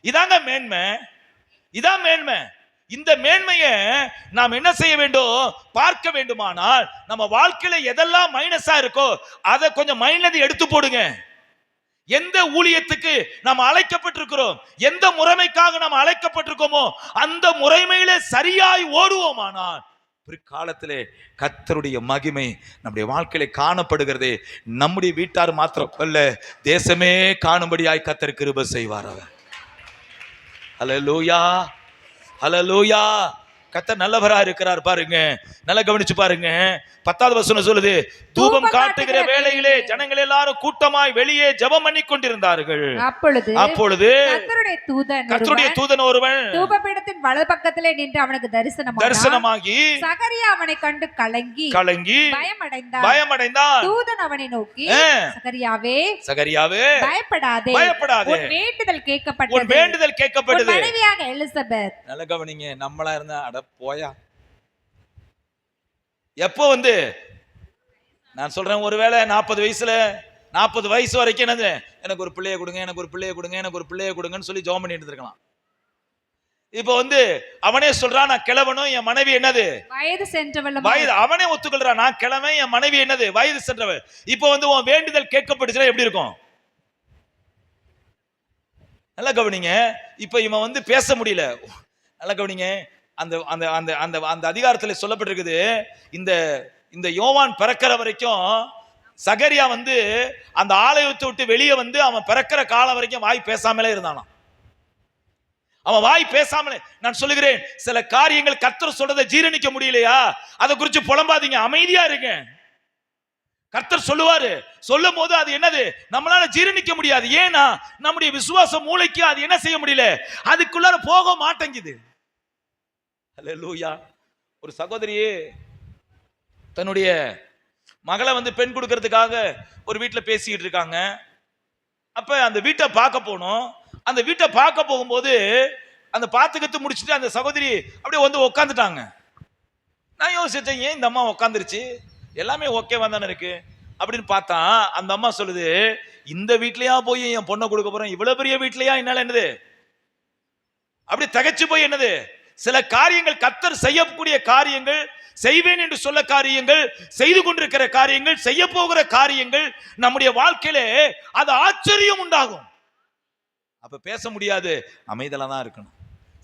இதாங்க மேன்மை, இதான் மேன்மை. இந்த மேன்மையை நாம் என்ன செய்ய வேண்டும்? பார்க்க வேண்டுமானால் நம்ம வாழ்க்கையில எதெல்லாம் மைனஸா இருக்கோ அதை கொஞ்சம் மைனஸ் எடுத்து போடுங்க. எந்த ஊழியத்துக்கு நாம் அழைக்கப்பட்டிருக்கிறோம், எந்த முறைமைக்காக நாம் அழைக்கப்பட்டிருக்கோமோ அந்த முறைமையில சரியாய் ஓடுவோமானால் பிற்காலத்திலே கர்த்தருடைய மகிமை நம்முடைய வாழ்க்கையில காணப்படுகிறது. நம்முடைய வீட்டார் மாத்திரம் அல்ல, தேசமே காணும்படியாய் கர்த்தர் கிருபை செய்வார். அவர் ஹல்லேலூயா, ஹல்லேலூயா. கர்த்தர் நல்லவரா இருக்கிறார். பாருங்க, நல்லா கவனிச்சு பாருங்க. 10வது வசனம் சொல்லுது, தூபம் காட்டுகிற வேளையிலே ஜனங்கள் எல்லாரும் கூட்டமாய் வெளியே ஜெபம் பண்ணி கொண்டிருந்தார்கள். அப்பொழுது கர்த்தருடைய தூதன் ஒருவன் தூபபீடத்தின் வலது பக்கத்திலே நின்று அவனுக்கு தரிசனமாகி சகரியா அவனை கண்டு கலங்கி பயமடைந்தான். தூதன் அவனை நோக்கி, சகரியாவே பயப்படாதே, உன் வேண்டுதல் கேட்கப்பட்டது. மனைவியாக எலிசபெத். நல்ல கவனிங்க. நம்மளா இருந்தா அட போயா, எப்போ வந்து நான் சொல்றேன், ஒருவேளை 40 வயசு வரைக்கும் என்னது, எனக்கு ஒரு பிள்ளைய கொடுங்க, எனக்கு ஒரு பிள்ளைய கொடுங்க, எனக்கு ஒரு பிள்ளைய கொடுங்கன்னு சொல்லி ஜெபம் பண்ணிட்டு இருக்கலாம். இப்போ வந்து அவனே சொல்றான், நான் கிழவனும் என் மனைவி என்னது வயது சென்றவள். அவனே ஒத்துக்கொள்றான், நான் கிழவன் என் மனைவி என்னது வயது சென்றவள். இப்போ வந்து உன் வேண்டுதல் கேட்கப்பட்டுச்சுன்னா எப்படி இருக்கும்? நல்லா கவனிங்க. இப்ப இவன் வந்து பேச முடியல. நல்லா கவனிங்க. அந்த அந்த அந்த அந்த அந்த அதிகாரத்தில் சொல்லப்பட்டிருக்குது, இந்த இந்த யோவான் பிறக்கிற வரைக்கும் சகரியா வந்து அந்த ஆலயத்தை விட்டு வெளியே வந்து அவன் பிறக்கிற காலம் வரைக்கும் வாய் பேசாமலே இருந்தானாம். அவன் வாய் பேசாமலே. நான் சொல்லுகிறேன், சில காரியங்கள் கர்த்தர் சொல்றதை ஜீரணிக்க முடியலையா, அதை குறித்து புலம்பாதீங்க, அமைதியா இருங்க. கர்த்தர் சொல்லுவாரு, சொல்லும் போது அது என்னது நம்மளால ஜீரணிக்க முடியாது. ஏன்னா நம்முடைய விசுவாச மூளைக்கு அது என்ன செய்ய முடியல, அதுக்குள்ளார போக மாட்டேங்குது. அல்லேலூயா. ஒரு சகோதரியே தன்னுடைய மகளை வந்து பெண் கொடுக்கறதுக்காக ஒரு வீட்டில் பேசிக்கிட்டு இருக்காங்க. அப்ப அந்த வீட்டை பார்க்க போனோம். அந்த வீட்டை பார்க்க போகும்போது அந்த பார்த்துக்கிட்டு முடிச்சுட்டு அந்த சகோதரி அப்படியே வந்து உட்காந்துட்டாங்க. நான் யோசிச்சேன், ஏன் இந்த அம்மா உட்காந்துருச்சு, எல்லாமே ஓகேவா தானே இருக்கு அப்படின்னு பார்த்தா, அந்த அம்மா சொல்லுது, இந்த வீட்லயா போய் என் பொண்ணை கொடுக்க போறேன், இவ்வளவு பெரிய வீட்லயா என்னால என்னது அப்படி தகைச்சு போய் என்னது, சில காரியங்கள் கர்த்தர் செய்யக்கூடிய காரியங்கள், செய்வேன் என்று சொல்ல காரியங்கள், செய்து கொண்டிருக்கிற காரியங்கள், செய்ய போகிற காரியங்கள் நம்முடைய வாழ்க்கையிலே அது ஆச்சரியம் உண்டாகும். அப்ப பேச முடியாது, அமைதியா தான் இருக்கணும்.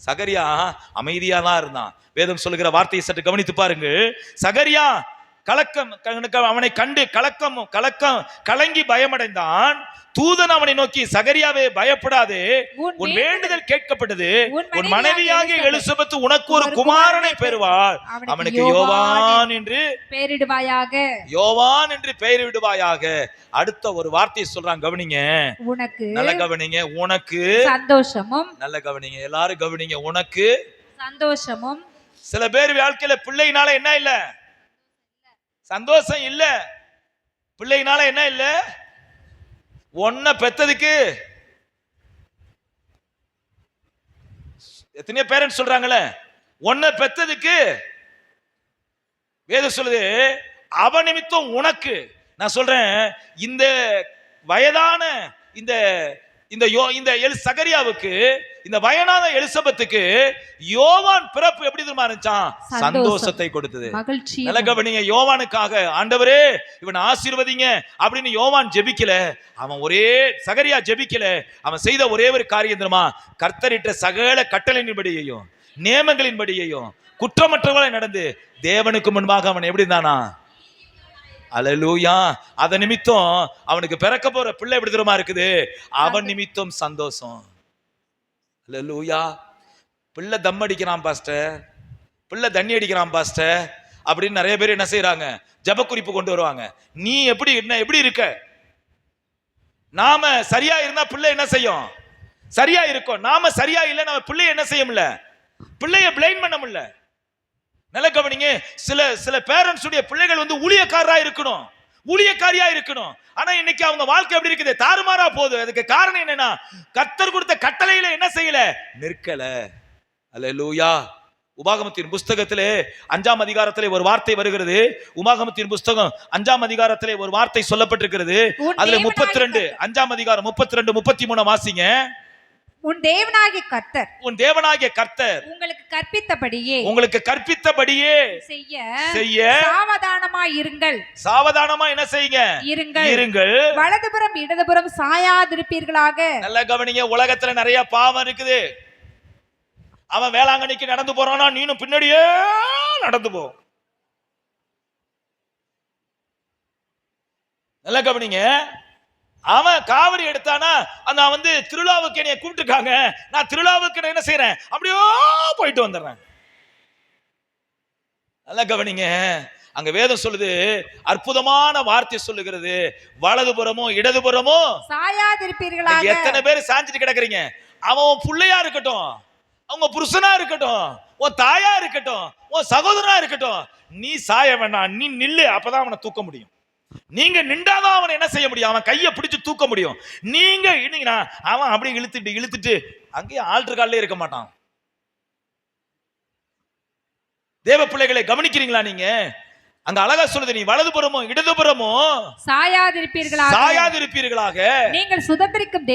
சகரியா அமைதியா தான் இருந்தான். வேதம் சொல்லுகிற வார்த்தையை சற்று கவனித்து பாருங்க. சகரியா அவனை கண்டு கலங்கி பயமடைந்தான். தூதன் அவனை நோக்கி, சகரியாவே பயப்படாதே, உன் வேண்டுதல் கேட்கப்பட்டது, உன் மனைவியாகிய எலிசபெத் உனக்கு ஒரு குமாரனை பெறுவாள், அவனுக்கு யோவான் என்று பெயரிடுவாயாக. யோவான் என்று பெயரிடுவாயாக. அடுத்த ஒரு வார்த்தையை சொல்றான், கவனிங்க, உனக்கு நல்ல கவனிங்க, உனக்கு சந்தோஷமும். நல்ல கவனிங்க, எல்லாரும் கவனிங்க, உனக்கு சந்தோஷமும். சில பேர் வாழ்க்கையில பிள்ளையினால என்ன இல்ல, சந்தோஷம் இல்ல. பிள்ளையினால என்ன இல்ல, ஒன்ன பெத்ததுக்கு எத்தனையோ பேரண்ட்ஸ் சொல்றாங்களே, ஒன்ன பெத்ததுக்கு வேதம் சொல்லுது, அவ நிமித்தம் உனக்கு. நான் சொல்றேன், இந்த வயதான இந்த இந்த சகரியாவுக்கு, இந்த வயதான எலிசபெத்துக்கு யோவான் பிறப்பு எப்படி தெரியுமா இருந்துச்சாம், சந்தோஷத்தை கொடுத்தது. நல்ல கவனிங்க, யோவானுக்காக ஆண்டவரே இவனை ஆசீர்வதிங்க அப்படின்னு யோவான் ஜெபிக்கல. அவன் சகரியா ஜெபிக்கல. அவன் செய்த ஒரே ஒரு காரியம் தெரியுமா, கர்த்தரிட்ட சகல கட்டளையின்படியையும் நியமங்களின்படியையும் குற்றமற்றவளை நடந்து தேவனுக்கு முன்பாக அவன் எப்படி இருந்தானா. அல்லேலூயா. அத நிமித்தம் அவனுக்கு பிறக்க போற பிள்ளை எப்படி தெரியுமா இருக்குது, அவன் நிமித்தம் சந்தோஷம். அல்லேலூயா. பிள்ளை தம் அடிக்கிறான் பாஸ்டர், பிள்ளை தண்ணி அடிக்கிறான் பாஸ்டர் அப்படின்னு நிறைய பேர் என்ன செய்யறாங்க, ஜெப குறிப்பு கொண்டு வருவாங்க. நீ எப்படி இருக்க, நாம சரியா இருந்தா பிள்ளை என்ன செய்யும், சரியா இருக்கும். நாம சரியா இல்லை, நம்ம பிள்ளைய என்ன செய்ய முடியல, பிள்ளைய பிளைம் பண்ண முடியல. நல்ல கவனிங்க, சில பேரண்ட்ஸ் உடைய பிள்ளைகள் வந்து ஊழியக்காரியா இருக்கணும். ஆனா இன்னைக்கு அவங்க வாழ்க்கை எப்படி இருக்குது, தாறுமாறா போகுது. அதுக்கு காரணம் என்னன்னா, கர்த்தர் கொடுத்த கட்டளையில என்ன செய்யல, நிற்கல. அல்லேலூயா. உபாகமத்தின் புஸ்தகத்திலே 5ஆம் அதிகாரத்திலே ஒரு வார்த்தை வருகிறது. உபாகமத்தின் புஸ்தகம் 5ஆம் அதிகாரத்திலே ஒரு வார்த்தை சொல்லப்பட்டிருக்கிறது. அதுல 32, 5ஆம் அதிகாரம் 32, 33 வாசிங்க. உன் தேவனாகிய கர்த்தர் உங்களுக்கு கற்பித்தபடியே செய்ய சாவதானமா என்ன செய்யுங்க, இருங்கள். வலதுபுறம் இடதுபுறம் சாயாதிருப்பீர்களாக. நல்ல கவனிங்க, உலகத்துல நிறைய பாவம் இருக்குது. அவன் வேளாங்கண்ணிக்கு நடந்து போறானா, நீனும் பின்னாடியே நடந்து போ. நல்ல கவனிங்க, அவன் காவடி எடுத்தானா, நான் வந்து திருவிழாவுக்கு என்னைய கூப்பிட்டுருக்காங்க, நான் திருவிழாவுக்கு என்ன செய்யறேன், அப்படியோ போயிட்டு வந்துடுறேன். நல்லா கவனிங்க, அங்க வேதம் சொல்லுது, அற்புதமான வார்த்தை சொல்லுகிறது, வலதுபுறமோ இடதுபுறமோ சாயாதிருப்பீர்களாக. எத்தனை பேர் சாஞ்சிட்டு கிடக்குறீங்க, அவன் பிள்ளையா இருக்கட்டும், அவங்க புருஷனா இருக்கட்டும், உன் தாயா இருக்கட்டும், உன் சகோதரனா இருக்கட்டும், நீ சாய வேண்டாம், நீ நில்லு, அப்பதான் அவனை தூக்க முடியும். நீங்க நின்றாதான் அவனை என்ன செய்ய முடியும், அவன் கையை பிடிச்சு தூக்க முடியும். நீங்க இன்னைக்கு அவன் அப்படி இழுத்துட்டு அங்கேயே ஆல்டர் காலிலே இருக்க மாட்டான். தேவ பிள்ளைகளை கவனிக்கிறீங்களா நீங்க? அங்க அழகா சொல்லுது, நீ வலதுபுறமோ இடதுபுறமோ சாயாதிருப்பீர்களாக நீங்கள் சுதந்திரிக்கும்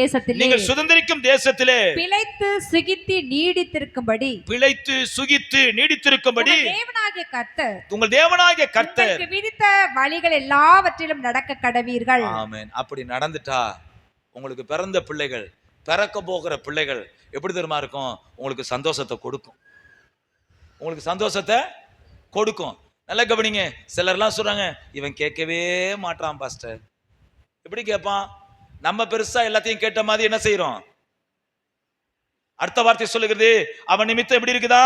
தேசத்திலே பிழைத்து சுகித்து நீடித்திருக்கும்படி உங்கள் தேவனாகிய கர்த்தர் விதித்த வழிகள் எல்லாவற்றிலும் நடக்க கடவீர்கள். ஆமென். அப்படி நடந்துட்டா உங்களுக்கு பிறந்த பிள்ளைகள், பிறக்க போகிற பிள்ளைகள் எப்படி தெரியுமா இருக்கும்? உங்களுக்கு சந்தோஷத்தை கொடுக்கும். உங்களுக்கு சந்தோஷத்தை கொடுக்கும். நல்லா கவனிங்க. சிலர்லாம் சொல்றாங்க, இவன் கேட்கவே மாட்டான் பாஸ்டர். எப்படி கேட்பான்? நம்ம பெருசா எல்லாத்தையும் கேட்ட மாதிரி என்ன செய்யறோம்? அடுத்த வார்த்தை சொல்லுகிறது, அவன் நிமித்தம் எப்படி இருக்குதா?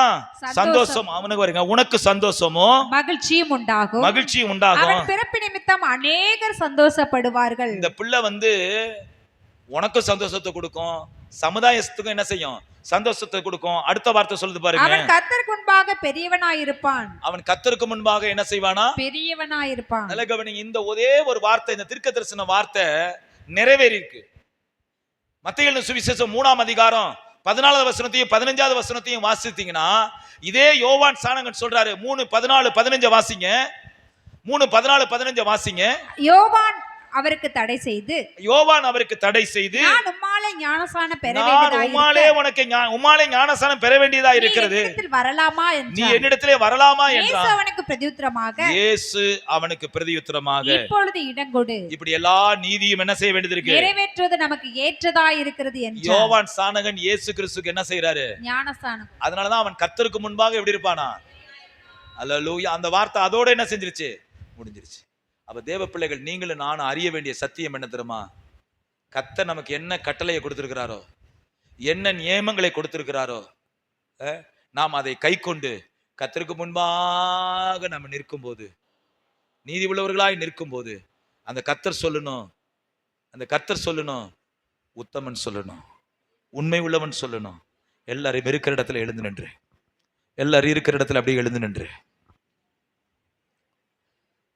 சந்தோஷம். அவனுக்கு வருங்க, உனக்கு சந்தோஷமோ மகிழ்ச்சியும் உண்டாகும். அவன் பிறப்பு நிமித்தம் அநேகர் சந்தோஷப்படுவார்கள். இந்த பிள்ளை உனக்கு சந்தோஷத்தை கொடுக்கும், சமுதாயத்துக்கும் என்ன செய்யும்? சந்தோஷத்தை கொடுக்கும். அடுத்த வார்த்தை சொல்லுது பாருங்க, அவன் கர்த்தருக்கு முன்பாக பெரியவனாயிருப்பான். அவன் கர்த்தருக்கு முன்பாக என்ன செய்வானா? பெரியவனாயிருப்பான். நல்ல கவனிங்க. இந்த ஒரே ஒரு வார்த்தை, இந்த தீர்க்கதரிசன வார்த்தை நிறைவேறி இருக்கு. மத்தேயு சுவிசேஷம் 3ஆம் அதிகாரம் 14வது வசனத்தையும் 15வது வசனத்தையும் வாசித்தீங்கன்னா, இதே யோவான் சானகன் சொல்றாரு. 3:14-15 வாசிங்க. 3:14-15 வாசிங்க. யோவான் அவருக்கு தடை செய்து நான் உம்மாலே ஞானஸ்நானம் பெற வேண்டியதா இருக்கிறது, நீ என்னிடத்திலே வரலாமா என்றார். இயேசு அவனுக்கு பிரதியுத்தரமாக இப்பொழுது இடங்கொடு, இப்படி எல்லா நீதியும் என்ன செய்ய வேண்டியது இருக்கு? நிறைவேற்றுவது நமக்கு ஏற்றதா இருக்கிறது என்றார். யோவான் சானகன் இயேசு கிறிஸ்துக்கு என்ன செய்யறாரு? ஞானஸ்நானம். அதனாலதான் அவன் கர்த்தருக்கு முன்பாக எப்படி இருப்பானா? அல்லேலூயா. அந்த வார்த்தை அதோட என்ன செஞ்சிருச்சு? முடிஞ்சிருச்சு. அப்ப தேவ பிள்ளைகள், நீங்களும் நானும் அறிய வேண்டிய சத்தியம் என்ன தெரியுமா? கர்த்தர் நமக்கு என்ன கட்டளையை கொடுத்திருக்கிறாரோ, என்ன நியமங்களை கொடுத்திருக்கிறாரோ, நாம் அதை கை கொண்டு கர்த்தருக்கு முன்பாக நம்ம நிற்கும் போது, நீதி உள்ளவர்களாய் நிற்கும் போது, அந்த கர்த்தர் சொல்லணும், உத்தமன் சொல்லணும், உண்மை உள்ளவன் சொல்லணும். எல்லாரும் இருக்கிற இடத்துல எழுந்து நின்று, எல்லாரும் இருக்கிற இடத்துல அப்படியே எழுந்து நின்று,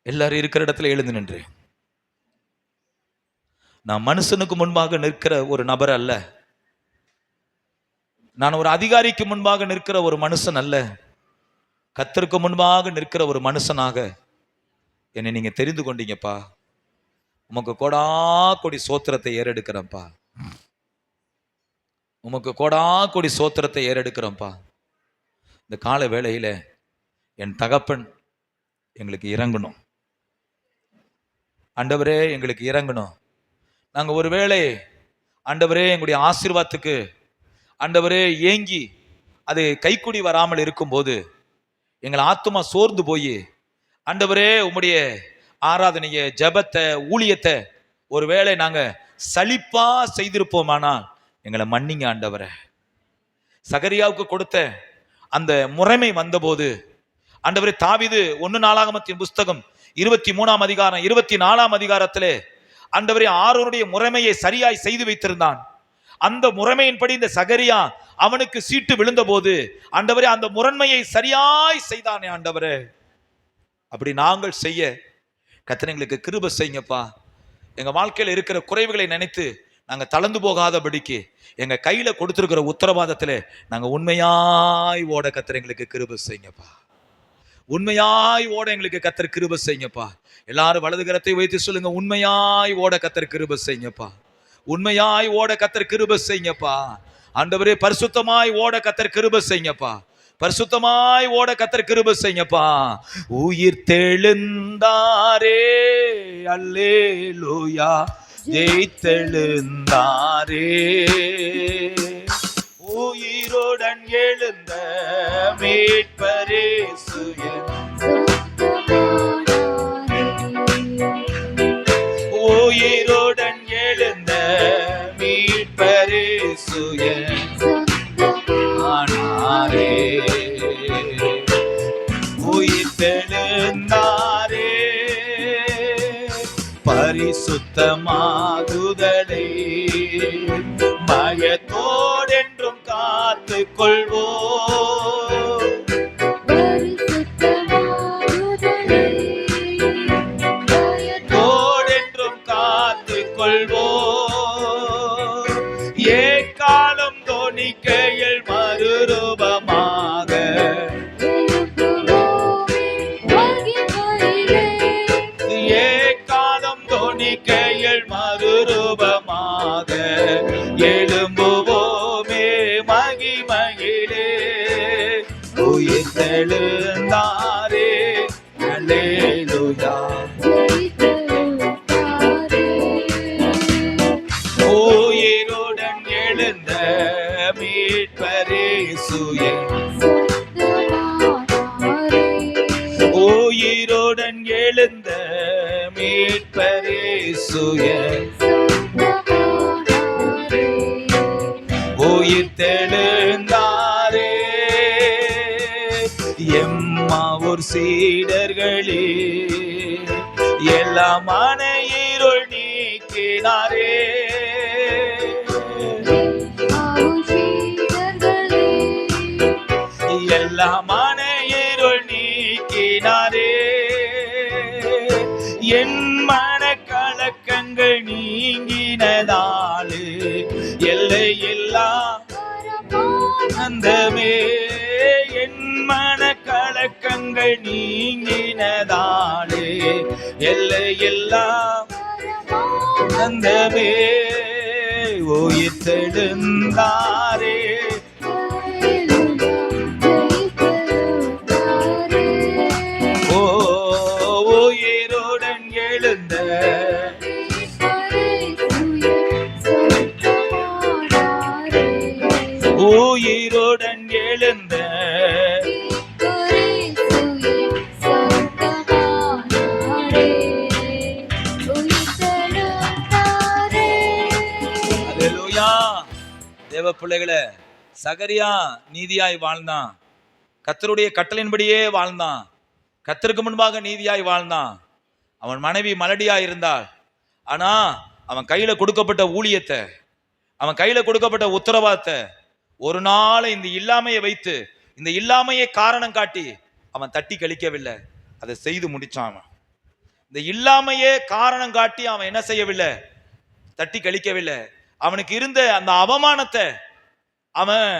எல்லாரும் இருக்கிற இடத்துல எழுந்து நின்று. நான் மனுஷனுக்கு முன்பாக நிற்கிற ஒரு நபர் அல்ல, நான் ஒரு அதிகாரிக்கு முன்பாக நிற்கிற ஒரு மனுஷன் அல்ல, கர்த்தருக்கு முன்பாக நிற்கிற ஒரு மனுஷனாக என்னை நீங்க தெரிந்து கொண்டீங்கப்பா. உமக்கு கோடா கோடி சோத்திரத்தை ஏறெடுக்கிறேன்ப்பா. உமக்கு கோடா கோடி சோத்திரத்தை ஏறெடுக்கிறேன்ப்பா. இந்த கால வேளையில என் தகப்பன் எங்களுக்கு இறங்கணும். ஆண்டவரே எங்களுக்கு இறங்கணும். நாங்கள் ஒருவேளை ஆண்டவரே எங்களுடைய ஆசீர்வாதத்துக்கு ஆண்டவரே ஏங்கி அது கைக்குடி வராமல் இருக்கும்போது எங்கள் ஆத்துமா சோர்ந்து போய் ஆண்டவரே உம்முடைய ஆராதனையை, ஜபத்தை, ஊழியத்தை ஒருவேளை நாங்கள் சலிப்பா செய்திருப்போமானால் எங்களை மன்னிங்க ஆண்டவரே. சகரியாவுக்கு கொடுத்த அந்த முறைமை வந்தபோது ஆண்டவரே, தாவீது 1 நாளாகமத்தின் புஸ்தகம் 23ஆம் அதிகாரம் 24ஆம் அதிகாரத்திலே ஆண்டவரே ஆரோனுடைய முறைமையை சரியாய் செய்து வைத்திருந்தான். அந்த முறைமையின்படி இந்த சகரியா அவனுக்கு சீட்டு விழுந்த போது ஆண்டவரே அந்த முறைமையை சரியாய் செய்தானே ஆண்டவரே. அப்படி நாங்கள் செய்ய கர்த்தர் எங்களுக்கு கிருபை செய்யுங்கப்பா. எங்க வாழ்க்கையில் இருக்கிற குறைவுகளை நினைத்து நாங்க தளர்ந்து போகாதபடிக்கு எங்க கையில கொடுத்திருக்கிற உத்தரவாதத்திலே நாங்க உண்மையாய் ஓட கர்த்தர் எங்களுக்கு கிருபை செய்யுங்கப்பா. உண்மையாய் ஓட எங்களுக்கு கர்த்தர் கிருபை செய்யுங்கப்பா. எல்லாரும் வலது கரத்தை வைத்து சொல்லுங்க, உண்மையாய் ஓட கர்த்தர் கிருபை செய்யுங்கப்பா. உண்மையாய் ஓட கர்த்தர் கிருபை செய்யுங்கப்பா. ஆண்டவரே, பரிசுத்தமாய் ஓட கர்த்தர் கிருபை செய்யுங்கப்பா. பரிசுத்தமாய் ஓட கர்த்தர் கிருபை செய்யுங்கப்பா. உயிர் தெழுந்தாரே, அல்லேலூயா, ஜெயித்தெழுந்தாரே, உயிரோடன் எழுந்த மீட்பரே சுயன், உயிரோடன் எழுந்த மீட்பரே சுயன் ஆனாரே, உயிர் தெழுந்தாரே, பரிசுத்தமாகுதலை பயத்தோடென்றும் காத்து கொள்வோம், பயத்தோடென்றும் காத்து கொள்வோம். ஏக்காலம் தோணிக்கையில் மறுரூபமாக மீட்பரே சுய உயிர் தெழுந்தாரே. எம்மாவூர் சீடர்களே எல்லாம் மன இருள் நீக்கினாரே. எல்லாம் மன இருள் நீக்கினாரே. என் மன கலக்கங்கள் நீங்கினதாலே எல்லை எல்லாம் ஆனந்தமே. என் மன கலக்கங்கள் நீங்கினதாலே எல்லை எல்லாம் ஆனந்தமே. உயிர் தெழுந்தாரே. உயிருடன் எழுந்த உயிருடன் எழுந்த அல்லேலூயா. தேவ பிள்ளைகளே, சகரியா நீதியாய் வாழ்ந்தான். கர்த்தருடைய கட்டளையின்படியே வாழ்ந்தான். கர்த்தருக்கு முன்பாக நீதியாய் வாழ்ந்தான். அவன் மனைவி மலடியா இருந்தாள். ஆனா அவன் கையில கொடுக்கப்பட்ட ஊழியத்தை, அவன் கையில கொடுக்கப்பட்ட உத்தரவாதத்தை ஒரு நாள் இந்த இல்லாமையை வைத்து, இந்த இல்லாமையை காரணம் காட்டி அவன் தட்டி கழிக்கவில்லை, அதை செய்து முடிச்சான். இந்த இல்லாமையே காரணம் காட்டி அவன் என்ன செய்யவில்லை, தட்டி கழிக்கவில்லை. அவனுக்கு இருந்த அந்த அவமானத்தை அவன்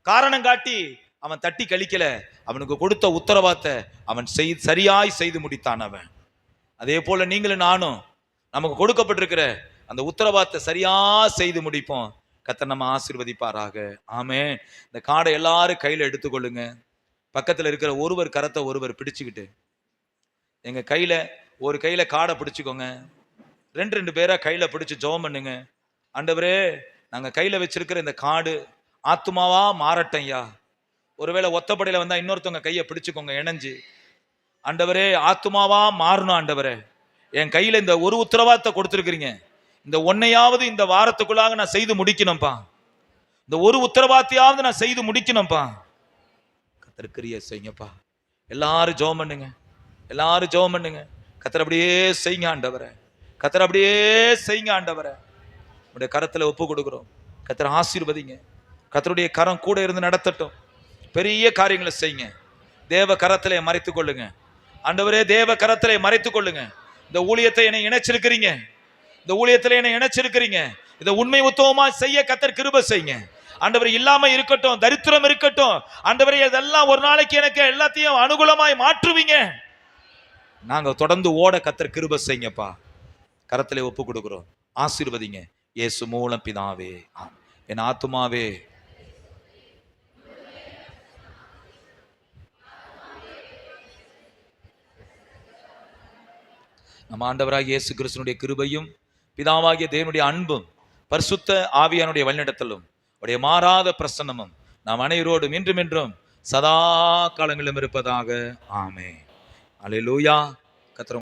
காரணம் காட்டி அவன் தட்டி கழிக்கல. அவனுக்கு கொடுத்த உத்தரவாதத்தை அவன் சரியாய் செய்து முடித்தான் அவன். அதே போல நீங்களும் நானும் நமக்கு கொடுக்கப்பட்டிருக்கிற அந்த உத்தரவாதத்தை சரியா செய்து முடிப்போம். கர்த்தர் நம்ம ஆசீர்வதிப்பாராக. ஆமென். இந்த காடை எல்லாரும் கையில எடுத்துக்கொள்ளுங்க. பக்கத்துல இருக்கிற ஒருவர் கரத்தை ஒருவர் பிடிச்சுக்கிட்டு, எங்க கையில ஒரு கையில காடை பிடிச்சுக்கோங்க. ரெண்டு பேரா கையில பிடிச்சு ஜெபம் பண்ணுங்க. ஆண்டவரே, நாங்க கையில வச்சிருக்கிற இந்த காடு ஆத்துமாவா மாறட்டையா. ஒருவேளை ஒத்தப்படையில வந்தா இன்னொருத்தவங்க கையை பிடிச்சுக்கோங்க இணைஞ்சு. ஆண்டவரே, ஆத்துமாவா மாறணும். ஆண்டவரே, என் கையில இந்த ஒரு உத்தரவாதத்தை கொடுத்துருக்கிறீங்க. இந்த ஒன்னையாவது இந்த வாரத்துக்குள்ளாக நான் செய்து முடிக்கணும்ப்பா. இந்த ஒரு உத்தரவாதத்தையாவது நான் செய்து முடிக்கணும்ப்பா. கர்த்தர் கிரியை செய்யுங்கப்பா. எல்லாரும் ஜெபம் பண்ணுங்க. எல்லாரும் ஜெபம் பண்ணுங்க. கர்த்தர் அப்படியே செய்யுங்க ஆண்டவரே. கர்த்தர் அப்படியே செய்யுங்க ஆண்டவரே. உடைய கரத்துல ஒப்பு கொடுக்கிறோம். கர்த்தர் ஆசீர்வதிங்க. கர்த்தருடைய கரம் கூட இருந்து நடத்தட்டும். பெரிய காரியங்களை செய்யுங்க. தேவ கரத்திலே மறைத்துக் கொள்ளுங்க ஆண்டவரே. தேவ கரத்திலே மறைத்துக் கொள்ளுங்க. இந்த ஊழியத்தை என்னை இணைச்சிருக்கிறீங்க. இந்த ஊழியத்திலே என்னை இணைச்சிருக்கிறீங்க. இதை உண்மை உத்தவமா செய்ய கர்த்தர் கிருபை செய்யுங்க ஆண்டவரே. இல்லாம இருக்கட்டும், தரித்திரம் இருக்கட்டும் ஆண்டவரே, இதெல்லாம் ஒரு நாளைக்கு எனக்கு எல்லாத்தையும் அனுகூலமாய் மாற்றுவீங்க. நாங்க தொடர்ந்து ஓட கர்த்தர் கிருபை செய்யுங்கப்பா. கரத்திலே ஒப்பு கொடுக்கிறோம். ஆசீர்வதிங்க இயேசு மூலம் பிதாவே. என் ஆத்துமாவே நம்ம ஆண்டவராகிய இயேசு கிறிஸ்துவினுடைய கிருபையும் பிதாவாகிய தேவனுடைய அன்பும் பரிசுத்த ஆவியானுடைய வழிநடத்தலும் உடைய மாறாத பிரசன்னமும் நாம் அனைவரோடும் இன்றும் சதா காலங்களிலும் இருப்பதாக. ஆமென். அல்லேலூயா. கர்த்தர்